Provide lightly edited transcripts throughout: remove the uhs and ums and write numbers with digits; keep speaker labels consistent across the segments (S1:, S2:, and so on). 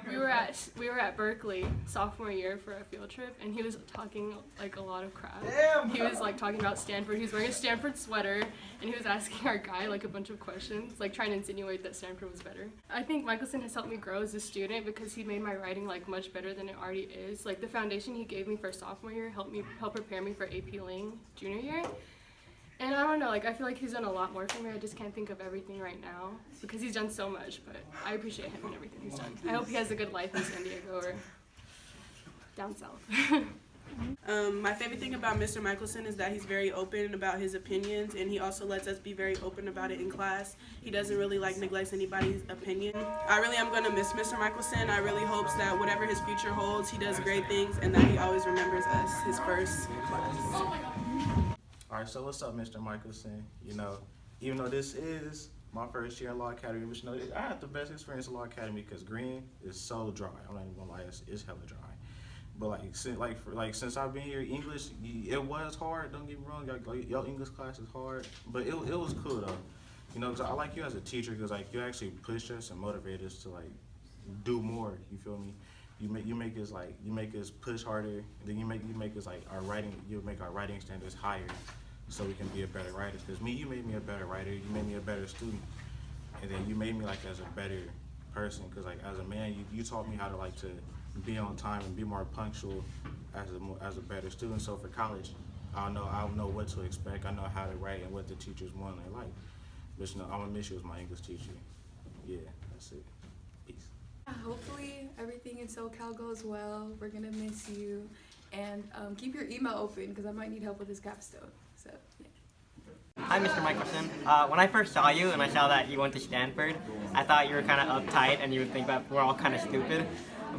S1: We were at Berkeley sophomore year for a field trip, and he was talking like a lot of crap. He was like talking about Stanford. He was wearing a Stanford sweater, and he was asking our guy like a bunch of questions, like trying to insinuate that Stanford was better. I think Michelson has helped me grow as a student because he made my writing like much better than it already is. Like the foundation he gave me for sophomore year helped prepare me for AP Lang junior year. And I don't know, like I feel like he's done a lot more for me. I just can't think of everything right now because he's done so much, but I appreciate him and everything he's done. I hope he has a good life in San Diego or down south.
S2: My favorite thing about Mr. Michelson is that he's very open about his opinions, and he also lets us be very open about it in class. He doesn't really like neglects anybody's opinion. I really am going to miss Mr. Michelson. I really hope that whatever his future holds, he does great things and that he always remembers us, his first class.
S3: Alright, so what's up, Mr. Michelson? You know, even though this is my first year in Law Academy, but you know, I had the best experience in Law Academy because Green is so dry. I'm not even gonna lie, it's hella dry. But since I've been here, English, it was hard. Don't get me wrong, your English class is hard, but it was cool though. You know, 'cause I like you as a teacher because like you actually push us and motivate us to like do more. You feel me? You make us push harder. And then you make us like you make our writing standards higher, so we can be a better writer. Because you made me a better writer. You made me a better student, and then you made me like as a better person. Because like as a man, you taught me how to like to be on time and be more punctual as a better student. So for college, I'll know what to expect. I know how to write and what the teachers want and like. But you know, I'm gonna miss you as my English teacher. Yeah, that's it. Peace.
S4: Hopefully everything in SoCal goes well. We're gonna miss you, and keep your email open because I might need help with this capstone. So yeah.
S5: Hi, Mr. Michelson. When I first saw you and I saw that you went to Stanford, I thought you were kind of uptight and you would think that we're all kind of stupid.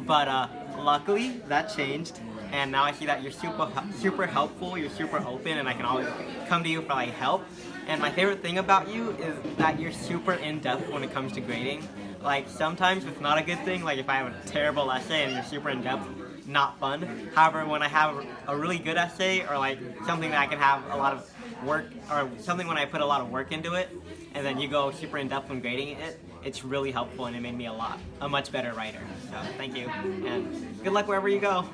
S5: But luckily, that changed, and now I see that you're super helpful, you're super open, and I can always come to you for like help. And my favorite thing about you is that you're super in-depth when it comes to grading. Like sometimes it's not a good thing, like if I have a terrible essay and you're super in-depth, not fun. However, when I have a really good essay or like something that I can have a lot of work, or something when I put a lot of work into it, and then you go super in-depth when grading it, it's really helpful and it made me a much better writer. So thank you, and good luck wherever you go.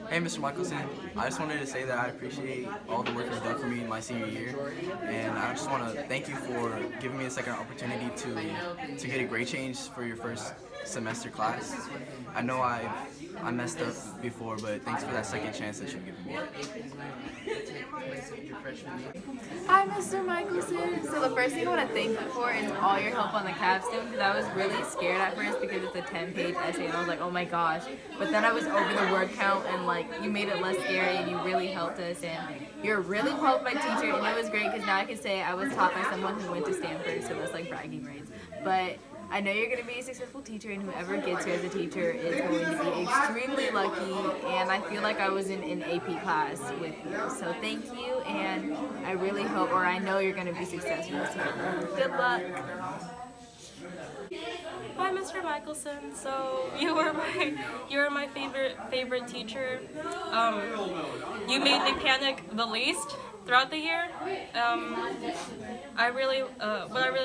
S6: Hey, Mr. Michelson. I just wanted to say that I appreciate all the work you've done for me in my senior year, and I just want to thank you for giving me a second opportunity to get a grade change for your first semester class. I know I messed up before, but thanks for that second chance that you've given me.
S7: Hi, Mr. Michelson. So the first thing I want to thank you for is all your help on the capstone, because I was really scared at first because it's a 10-page essay and I was like, oh my gosh. But then I was over the word count and like you made it less scary and you really helped us, and you're a really qualified teacher, and it was great because now I can say I was taught by someone who went to Stanford, so that's like bragging rights. But I know you're going to be a successful teacher, and whoever gets here as a teacher is going to be extremely lucky, and I feel like I was in an AP class with you. So thank you, and I really hope, or I know you're going to be successful. So good luck.
S8: Hi, Mr. Michelson. So you were my favorite teacher. You made me panic the least throughout the year. What I really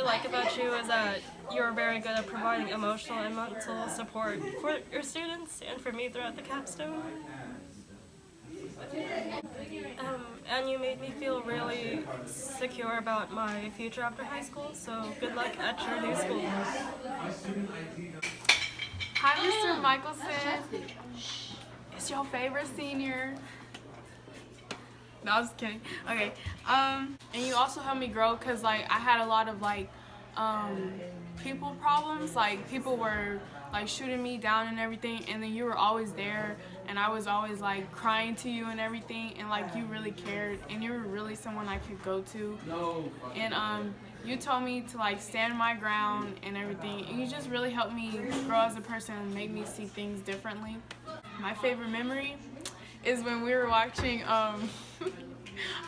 S8: like about you is that you're very good at providing emotional and mental support for your students and for me throughout the capstone. And you made me feel really secure about my future after high school, so good luck at your new school.
S4: Hi, Mr. Michelson. It's your favorite senior. No, I was kidding. Okay. And you also helped me grow because like I had a lot of like people problems. Like people were like shooting me down and everything, and then you were always there, and I was always like crying to you and everything, and like you really cared, and you were really someone I could go to. And you told me to like stand my ground and everything, and you just really helped me grow as a person and make me see things differently. My favorite memory is when we were watching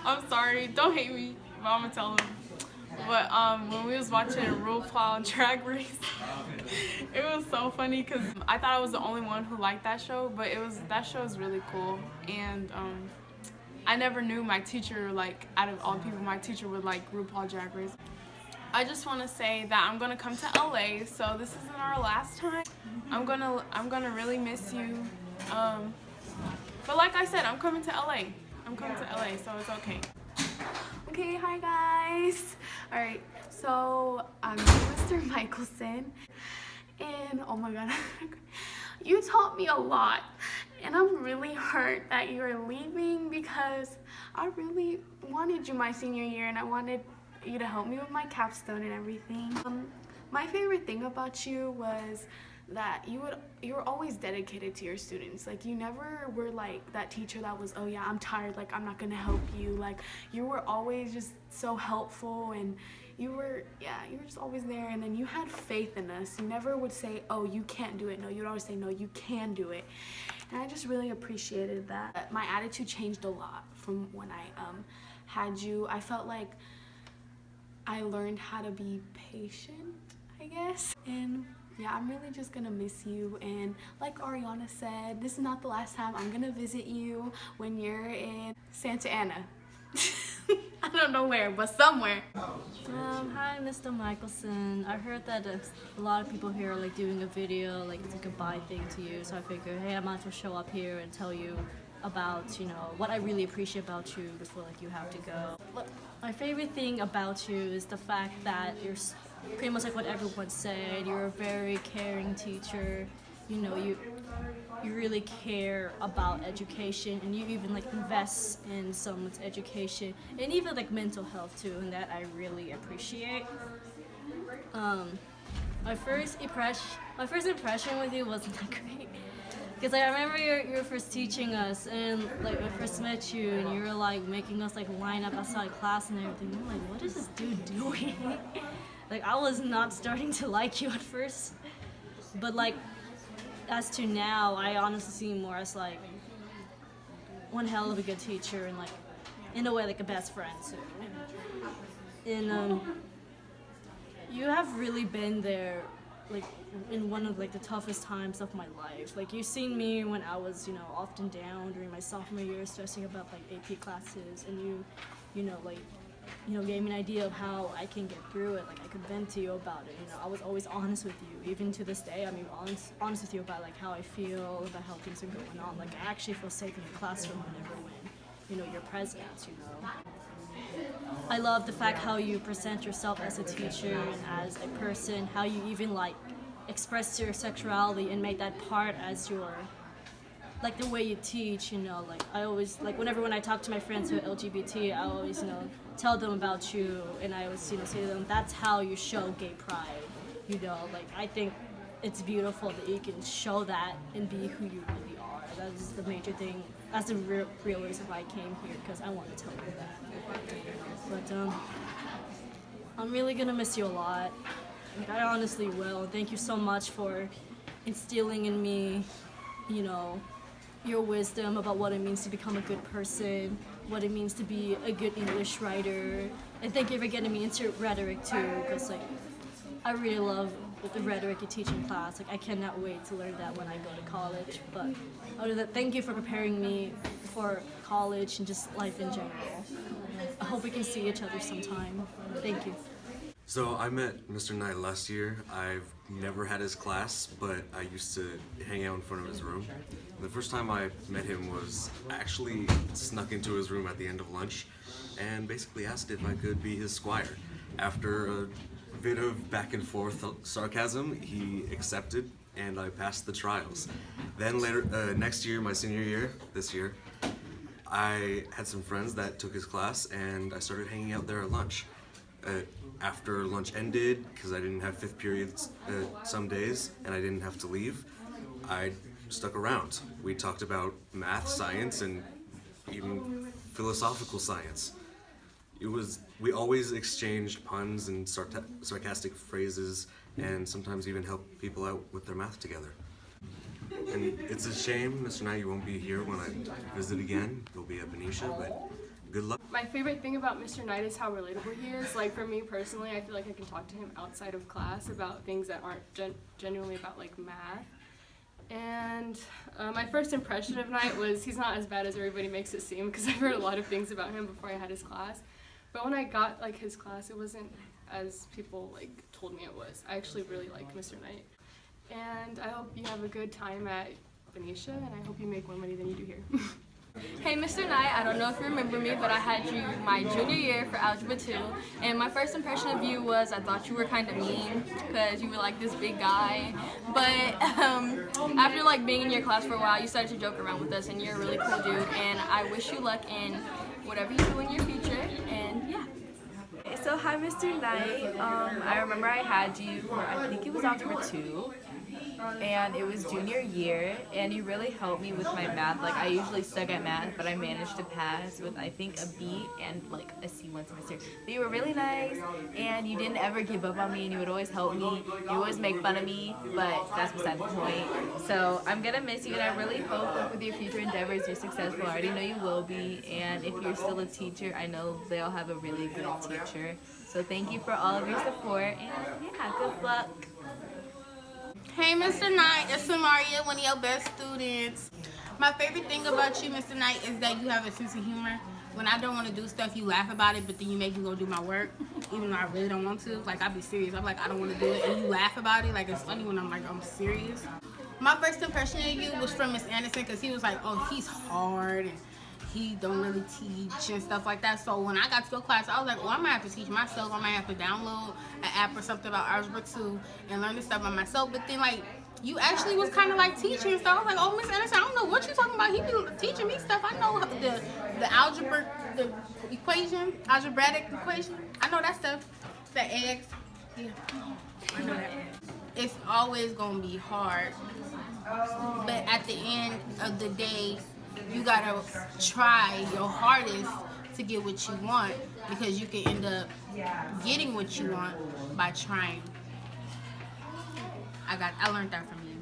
S4: I'm sorry, don't hate me, but I'm gonna tell them. But when we was watching RuPaul Drag Race, it was so funny because I thought I was the only one who liked that show, but that show is really cool. And I never knew my teacher, like out of all people, my teacher would like RuPaul Drag Race. I just want to say that I'm gonna come to LA, so this isn't our last time. I'm gonna really miss you. But like I said, I'm coming to LA. I'm coming to LA, so it's okay.
S9: Okay, hi guys. All right, so I'm Mr. Michelson, and oh my God, you taught me a lot, and I'm really hurt that you're leaving because I really wanted you my senior year, and I wanted you to help me with my capstone and everything. My favorite thing about you was that you were always dedicated to your students. Like, you never were like that teacher that was, oh yeah, I'm tired, like I'm not gonna help you. Like, you were always just so helpful, and you were just always there, and then you had faith in us. You never would say, oh, you can't do it. No, you would always say, no, you can do it. And I just really appreciated that. My attitude changed a lot from when I had you. I felt like I learned how to be patient, I guess. And yeah, I'm really just gonna miss you, and like Ariana said, this is not the last time I'm gonna visit you when you're in Santa Ana. I don't know where, but somewhere.
S8: Hi, Mr. Michelson. I heard that a lot of people here are like doing a video, like it's a goodbye thing to you. So I figured, hey, I might as well show up here and tell you about, you know, what I really appreciate about you before like you have to go. Look, my favorite thing about you is the fact that you're pretty much like what everyone said. You're a very caring teacher. You know, you really care about education, and you even like invest in someone's education and even like mental health too, and that I really appreciate. My first impression with you wasn't that great, because I remember you were first teaching us, and like I first met you, and you were like making us like line up outside class and everything. I'm like, what is this dude doing? Like, I was not starting to like you at first, but like as to now, I honestly see you more as like one hell of a good teacher, and like in a way like a best friend too. And you have really been there like in one of like the toughest times of my life. Like, you've seen me when I was, you know, often down during my sophomore year, stressing about like AP classes, and you know, like, you know, gave me an idea of how I can get through it. Like, I could vent to you about it. You know, I was always honest with you. Even to this day, I'm even honest with you about like how I feel, about how things are going on. Like, I actually feel safe in the classroom whenever you know, you're present, you know. I love the fact how you present yourself as a teacher and as a person, how you even like express your sexuality and make that part as your, like the way you teach, you know. Like, I always, like when I talk to my friends who are LGBT, I always, you know, tell them about you, and I always, you know, say to them, that's how you show gay pride, you know. Like, I think it's beautiful that you can show that and be who you really are. That is the major thing. That's the real reason why I came here, because I want to tell you that. But I'm really gonna miss you a lot. Like, I honestly will. Thank you so much for instilling in me, you know, your wisdom about what it means to become a good person, what it means to be a good English writer. And thank you for getting me into rhetoric too, because like, I really love the rhetoric you teach in class. Like, I cannot wait to learn that when I go to college. But other than that, thank you for preparing me for college and just life in general. I hope we can see each other sometime. Thank you.
S10: So I met Mr. Knight last year. I've never had his class, but I used to hang out in front of his room. The first time I met him was actually snuck into his room at the end of lunch and basically asked if I could be his squire. After a bit of back and forth sarcasm, he accepted, and I passed the trials. Then later, next year, my senior year, this year, I had some friends that took his class, and I started hanging out there at lunch. After lunch ended, because I didn't have fifth periods some days, and I didn't have to leave, I stuck around. We talked about math, science, and even philosophical science. We always exchanged puns and sarcastic phrases, and sometimes even helped people out with their math together. And it's a shame, Mr. Knight, you won't be here when I visit again. You'll be at Benicia, but good luck.
S1: My favorite thing about Mr. Knight is how relatable he is. Like, for me personally, I feel like I can talk to him outside of class about things that aren't genuinely about like math. And my first impression of Knight was he's not as bad as everybody makes it seem, because I've heard a lot of things about him before I had his class. But when I got like his class, it wasn't as people like told me it was. I actually really like Mr. Knight. And I hope you have a good time at Benicia, and I hope you make more money than you do here.
S11: Hey Mr. Knight, I don't know if you remember me, but I had you my junior year for Algebra 2, and my first impression of you was I thought you were kind of mean because you were like this big guy, but after like being in your class for a while, you started to joke around with us, and you're a really cool dude, and I wish you luck in whatever you do in your future, and yeah.
S7: So hi Mr. Knight, I remember I had you for, I think it was Algebra 2, and it was junior year, and you really helped me with my math. Like I usually suck at math, but I managed to pass with I think a B and like a C one semester. But you were really nice, and you didn't ever give up on me, and you would always help me. You always make fun of me, but that's beside the point. So I'm gonna miss you, and I really hope that with your future endeavors you're successful. I already know you will be, and if you're still a teacher, I know they'll have a really good teacher. So thank you for all of your support, and yeah, good luck.
S12: Hey Mr. Knight, it's Samaria, one of your best students. My favorite thing about you, Mr. Knight, is that you have a sense of humor. When I don't want to do stuff, you laugh about it, but then you make me go do my work, even though I really don't want to. Like, I'll be serious. I'm like, I don't want to do it, and you laugh about it. Like, it's funny when I'm like, I'm serious. My first impression of you was from Miss Anderson, because he was like, oh, he's hard, and he don't really teach and stuff like that. So when I got to your class, I was like, oh, I might have to teach myself. I might have to download an app or something about Algebra 2 and learn this stuff by myself. But then, like, you actually was kind of like teaching and stuff. I was like, oh, Miss Anderson, I don't know what you're talking about. He be teaching me stuff. I know the algebra, the equation, algebraic equation. I know that stuff. The eggs. Yeah, I know that. It's always going to be hard. But at the end of the day, you gotta try your hardest to get what you want, because you can end up getting what you want by trying. I learned that from you.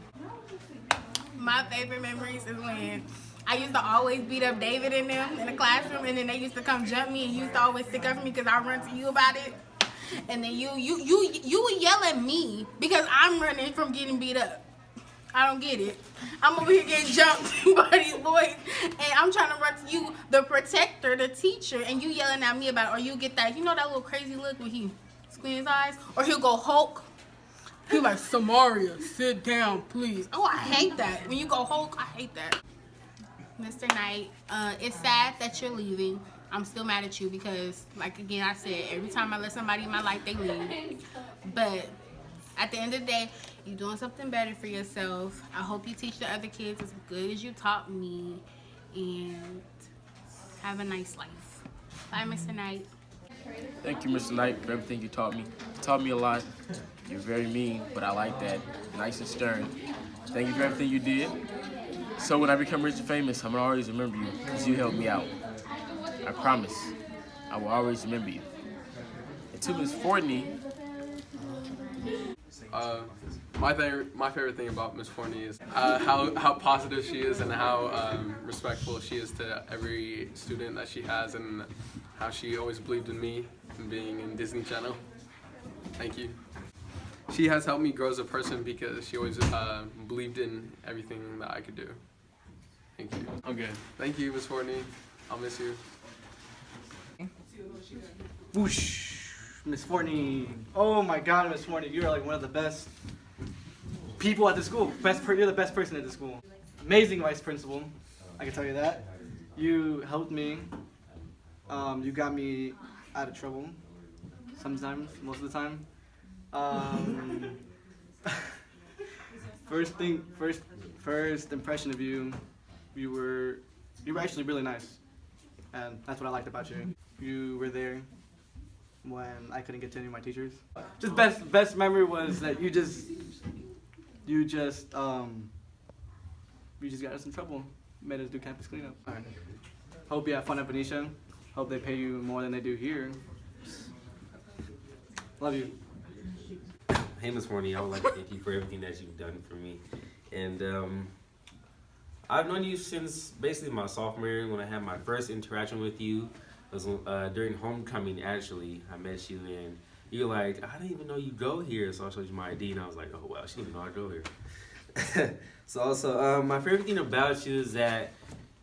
S12: My favorite memories is when I used to always beat up David and them in the classroom, and then they used to come jump me, and you used to always stick up for me because I run to you about it. And then you would yell at me because I'm running from getting beat up. I don't get it. I'm over here getting jumped by these boys, and I'm trying to run to you, the protector, the teacher, and you yelling at me about it. Or you get that, you know, that little crazy look when he squints his eyes? Or he'll go Hulk. He's like, Samaria, sit down, please. Oh, I hate that. When you go Hulk, I hate that. Mr. Knight, it's sad that you're leaving. I'm still mad at you because, like, again, I said, every time I let somebody in my life, they leave. But at the end of the day, you're doing something better for yourself. I hope you teach the other kids as good as you taught me. And have a nice life. Bye, Mr. Knight.
S13: Thank you, Mr. Knight, for everything you taught me. You taught me a lot. You're very mean, but I like that. Nice and stern. Thank you for everything you did. So when I become rich and famous, I'm gonna always remember you because you helped me out. I promise. I will always remember you. And to Miss Fortney.
S14: My favorite thing about Miss Fortney is how positive she is and how respectful she is to every student that she has, and how she always believed in me and being in Disney Channel. Thank you. She has helped me grow as a person because she always believed in everything that I could do. Thank you. I'm good. Thank you, Miss Fortney. I'll miss you.
S15: Whoosh. Miss Fortney. Oh my God, Miss Fortney, you're like one of the best people at the school. You're the best person at the school. Amazing vice principal, I can tell you that. You helped me. You got me out of trouble. Sometimes, most of the time. First impression of you, you were actually really nice, and that's what I liked about you. You were there when I couldn't get to any of my teachers. Just best memory was that you just got us in trouble. Made us do campus cleanup. Right. Hope you have fun at Benicia. Hope they pay you more than they do here. Love you.
S16: Hey, Ms. Forney, I would like to thank you for everything that you've done for me. And I've known you since basically my sophomore year when I had my first interaction with you. It was during homecoming, actually. I met you, and you were like, I didn't even know you go here. So I showed you my ID, and I was like, oh, well, she didn't even know I go here. So also, my favorite thing about you is that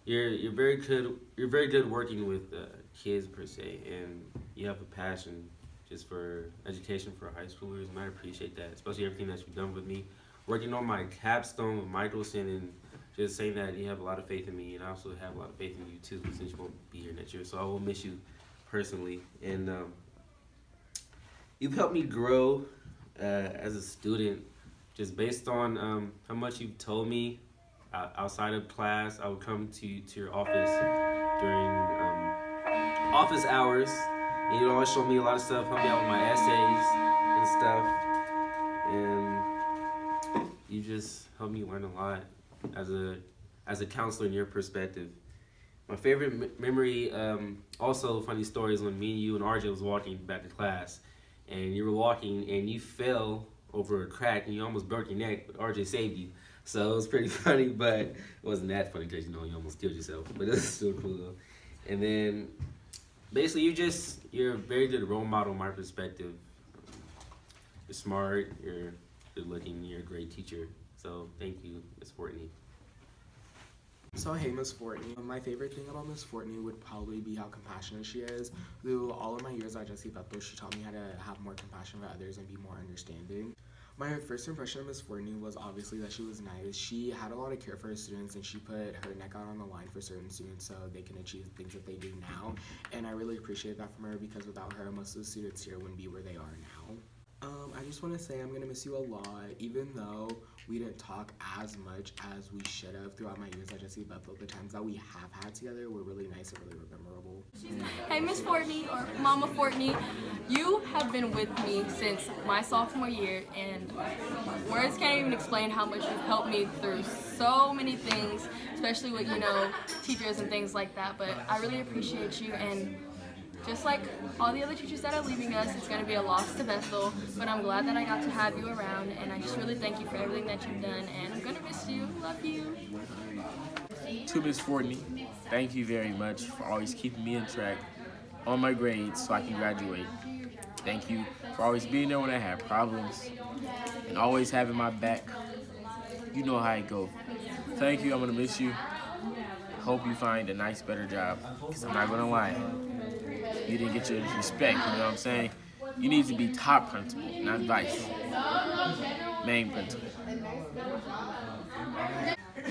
S16: you're very good working with kids, per se, and you have a passion just for education for high schoolers, and I appreciate that, especially everything that you've done with me. Working on my capstone with Michelson and just saying that you have a lot of faith in me, and I also have a lot of faith in you too, since you won't be here next year. So I will miss you personally, and you've helped me grow as a student, just based on how much you've told me outside of class. I would come to your office during office hours, and you'd always show me a lot of stuff, help me out with my essays and stuff, and you just helped me learn a lot as a counselor in your perspective. My favorite memory, also funny story, is when me and you and RJ was walking back to class, and you were walking and you fell over a crack and you almost broke your neck, but RJ saved you. So it was pretty funny, but it wasn't that funny because, you know, you almost killed yourself, but it was still cool though. And then basically you're a very good role model in my perspective. You're smart, you're good looking, you're a great teacher. So thank you, Ms. Fortney.
S17: So hey, Miss Fortney. My favorite thing about Miss Fortney would probably be how compassionate she is. Through all of my years at Jesse Bethel, she taught me how to have more compassion for others and be more understanding. My first impression of Miss Fortney was obviously that she was nice. She had a lot of care for her students, and she put her neck out on the line for certain students so they can achieve things that they do now. And I really appreciate that from her, because without her, most of the students here wouldn't be where they are now. I just want to say I'm going to miss you a lot, even though we didn't talk as much as we should have throughout my years at Jesse Bethel. The times that we have had together were really nice and really memorable.
S11: Hey, Miss Fortney, or Mama Fortney, you have been with me since my sophomore year, and words can't even explain how much you've helped me through so many things, especially with, you know, teachers and things like that. But I really appreciate you, and just like all the other teachers that are leaving us, it's going to be a loss to Bethel, but I'm glad that I got to have you around, and I just really thank you for everything that you've done, and I'm going to miss you. Love you.
S13: To Ms. Fortney, thank you very much for always keeping me in track on my grades so I can graduate. Thank you for always being there when I had problems and always having my back. You know how it go. Thank you. I'm going to miss you. Hope you find a nice, better job, because I'm not going to lie. You didn't get your respect, you know what I'm saying? You need to be top principal, not vice. Main principal.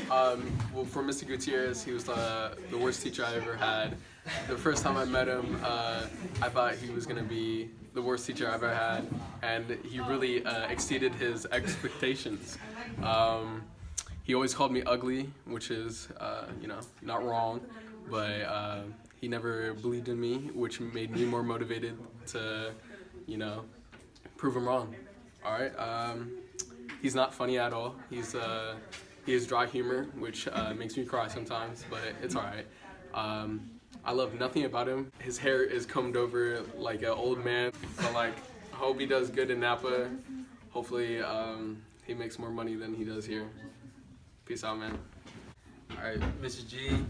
S14: Well, for Mr. Gutierrez, he was the worst teacher I ever had. The first time I met him, I thought he was going to be the worst teacher I ever had, and he really exceeded his expectations. He always called me ugly, which is, you know, not wrong, but he never believed in me, which made me more motivated to, you know, prove him wrong. All right. He's not funny at all. He has dry humor, which makes me cry sometimes, but it's all right. I love nothing about him. His hair is combed over like an old man. So like, I hope he does good in Napa. Hopefully, he makes more money than he does here. Peace out, man.
S18: All right, Mr. G.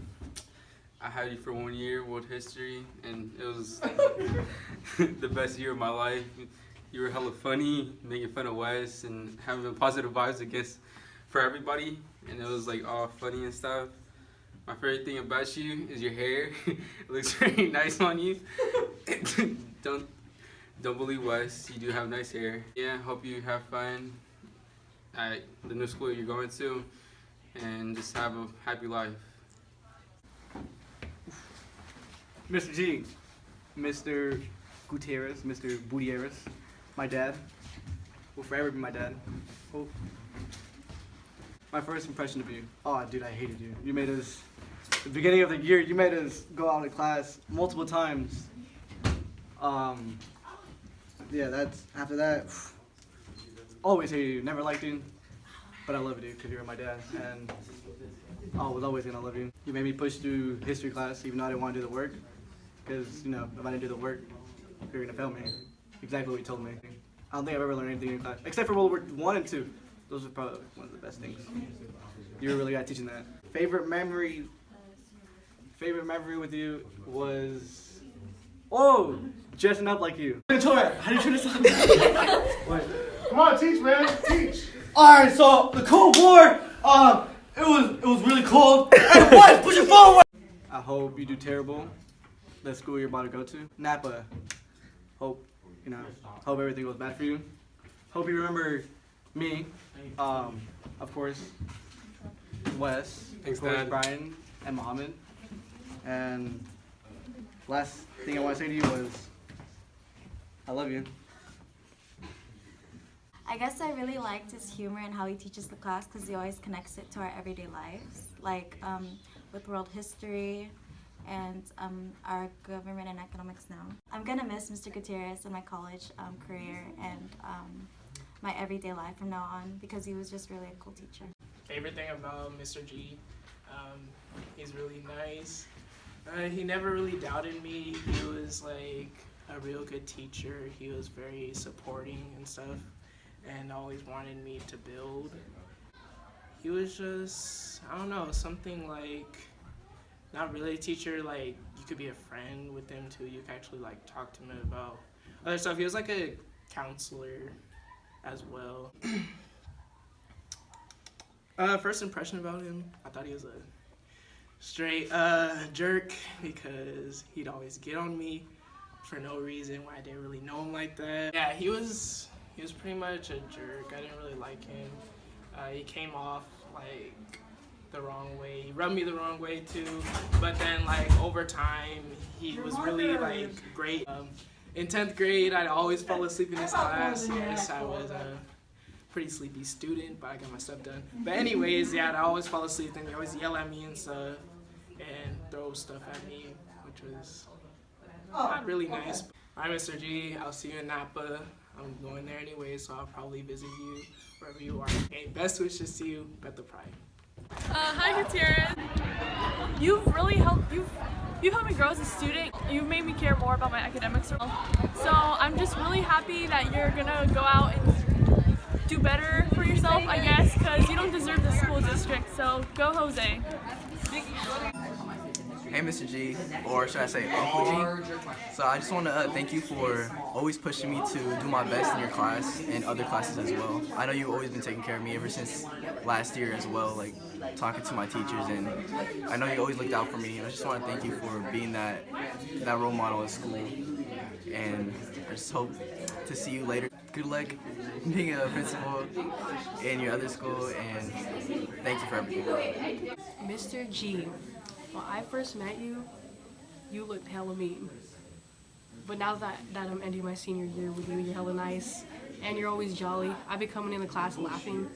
S18: I had you for 1 year, world history, and it was the best year of my life. You were hella funny, making fun of Wes, and having positive vibes, I guess, for everybody. And it was like all funny and stuff. My favorite thing about you is your hair. It looks very nice on you. Don't believe Wes. You do have nice hair. Yeah, hope you have fun at the new school you're going to, and just have a happy life.
S15: Mr. G, Mr. Gutierrez, Mr. Gutierrez, my dad, will forever be my dad. Oh. My first impression of you, oh dude, I hated you. You made us, at the beginning of the year, you made us go out of class multiple times. Yeah, that's, after that, always hated you, never liked you, but I loved you because you were my dad, and I was always gonna love you. You made me push through history class even though I didn't want to do the work. Because, you know, if I didn't do the work, you're going to fail me. Exactly what you told me. I don't think I've ever learned anything in class. Except for World War I and II. Those were probably one of the best things. You were really good at teaching that. Favorite memory with you was... Oh! Dressing up like you. Victoria, how do you turn this on? Wait.
S19: Come on, teach, man. Teach.
S15: Alright, so the Cold War, it was really cold. Hey, what? Put your phone away! I hope you do terrible. The school you're about to go to. Napa. Hope You know, hope everything goes bad for you. Hope you remember me, of course, Wes,
S14: Thanks,
S15: of course,
S14: Dad.
S15: Brian, and Mohammed. And last thing I want to say to you was, I love you.
S20: I guess I really liked his humor and how he teaches the class because he always connects it to our everyday lives, like with world history and our government and economics now. I'm gonna miss Mr. Gutierrez in my college career and my everyday life from now on because he was just really a cool teacher.
S21: Favorite thing about Mr. G, he's really nice. He never really doubted me. He was like a real good teacher. He was very supporting and stuff and always wanted me to build. He was just, I don't know, something like, not really a teacher, like you could be a friend with him too. You could actually like talk to him about other stuff. He was like a counselor as well. First impression about him, I thought he was a straight jerk because he'd always get on me for no reason when I didn't really know him like that. Yeah, he was pretty much a jerk. I didn't really like him. He came off like the wrong way. He rubbed me the wrong way too. But then like over time, he was really like great. In 10th grade, I'd always fall asleep in his class. Yes, I was a pretty sleepy student, but I got my stuff done. But anyways, yeah, I'd always fall asleep and he always yell at me and stuff and throw stuff at me, which was not really nice. Hi, Mr. G. I'll see you in Napa. I'm going there anyway, so I'll probably visit you wherever you are. Okay, best wishes to you, Beth the Pride.
S4: Hi, Gutierrez. You've really helped. You've helped me grow as a student. You've made me care more about my academics. So I'm just really happy that you're gonna go out and do better for yourself, I guess, because you don't deserve the school district. So go, Jose.
S6: Hey, Mr. G, or should I say Uncle G? So I just want to thank you for always pushing me to do my best in your class and other classes as well. I know you've always been taking care of me ever since last year as well, like talking to my teachers, and I know you always looked out for me. I just want to thank you for being that role model at school, and I just hope to see you later. Good luck being a principal in your other school, and thank you for everything.
S1: Mr. G, when I first met you, you looked hella mean. But now that I'm ending my senior year with you, you're hella nice, and you're always jolly. I've been coming in the class laughing.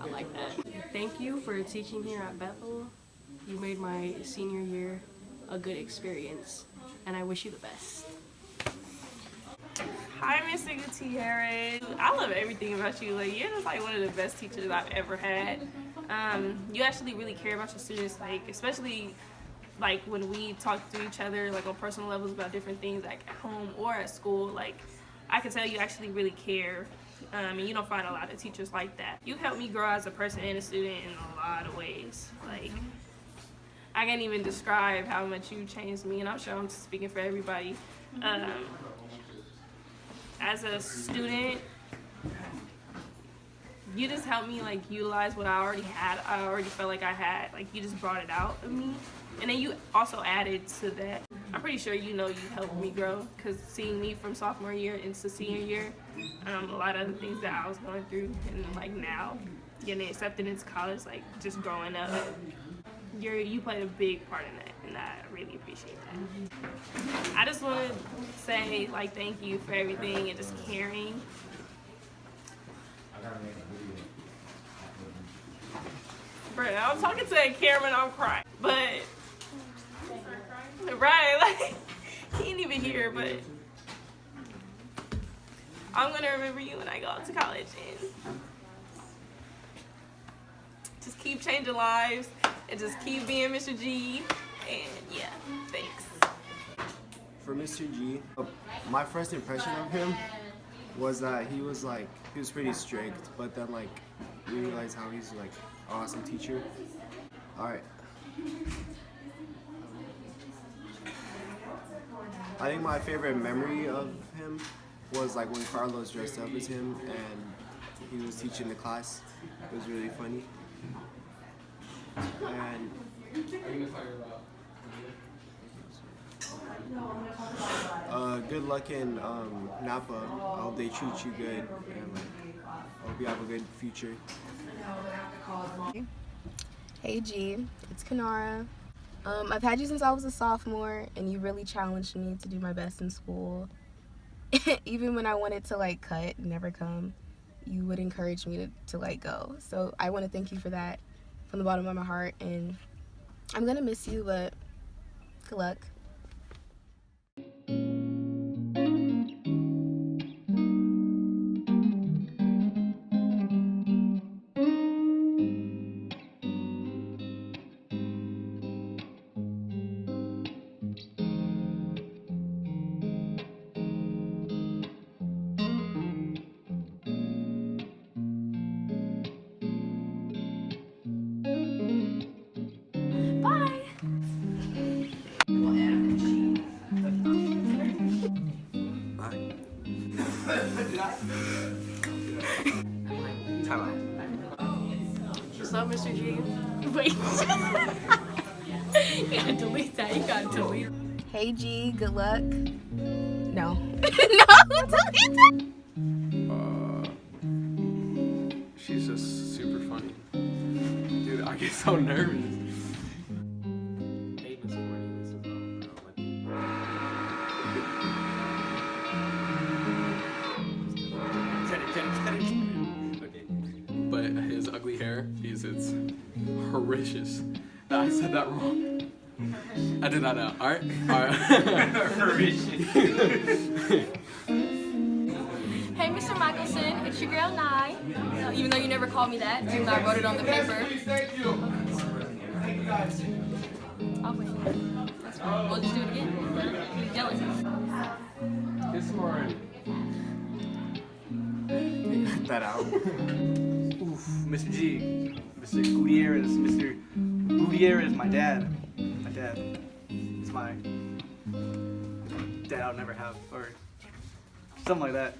S1: I like that. Thank you for teaching here at Bethel. You made my senior year a good experience, and I wish you the best.
S2: Hi, Mr. Gutierrez. I love everything about you. Like, you're just like one of the best teachers I've ever had. You actually really care about your students, like especially like when we talk to each other like on personal levels about different things like at home or at school. Like I can tell you actually really care. And you don't find a lot of teachers like that. You helped me grow as a person and a student in a lot of ways. Like I can't even describe how much you changed me, and I'm sure I'm speaking for everybody. As a student, you just helped me like utilize what I already had. I already felt like I had. Like you just brought it out of me, and then you also added to that. I'm pretty sure you know you helped me grow, because seeing me from sophomore year into senior year, a lot of the things that I was going through, and like now getting accepted into college, like just growing up, you played a big part in that, and I really appreciate that. I just want to say like thank you for everything and just caring. Bro, I'm talking to a camera and I'm crying, but right, like he ain't even here, but I'm gonna remember you when I go out to college and just keep changing lives and just keep being Mr. G, and yeah, thanks.
S22: For Mr. G, my first impression of him was that he was pretty strict, but then like we realized how he's like an awesome teacher. All right. I think my favorite memory of him was like when Carlos dressed up as him and he was teaching the class. It was really funny. And Good luck in Napa. I hope they treat you good, and like, I hope you have a good future.
S3: Hey G, it's Kanara. I've had you since I was a sophomore, and you really challenged me to do my best in school. Even when I wanted to like cut and never come, you would encourage me to like go. So I want to thank you for that from the bottom of my heart, and I'm gonna miss you, but good luck.
S1: What's up, Mr. G? Wait. You gotta delete that. You gotta delete.
S3: Hey G, good luck. No. No, delete that.
S14: She's just super funny. Dude, I get so nervous.
S16: Hey, Miss Forney, this is
S14: But his ugly hair, it's horritious. I said that wrong. I did not know. Alright? Alright.
S11: Hey, Mr. Michelson, it's your girl, Nye. Even though you never called me that, even though I wrote it on the paper. I'll wait. That's fine. We'll just do it again. You're jealous.
S14: Kiss him already.
S15: Cut that out. Oof, Mr. G. Mr. Gutierrez. Mr. Gutierrez, my dad. My dad. It's my dad I'll never have, or something like that.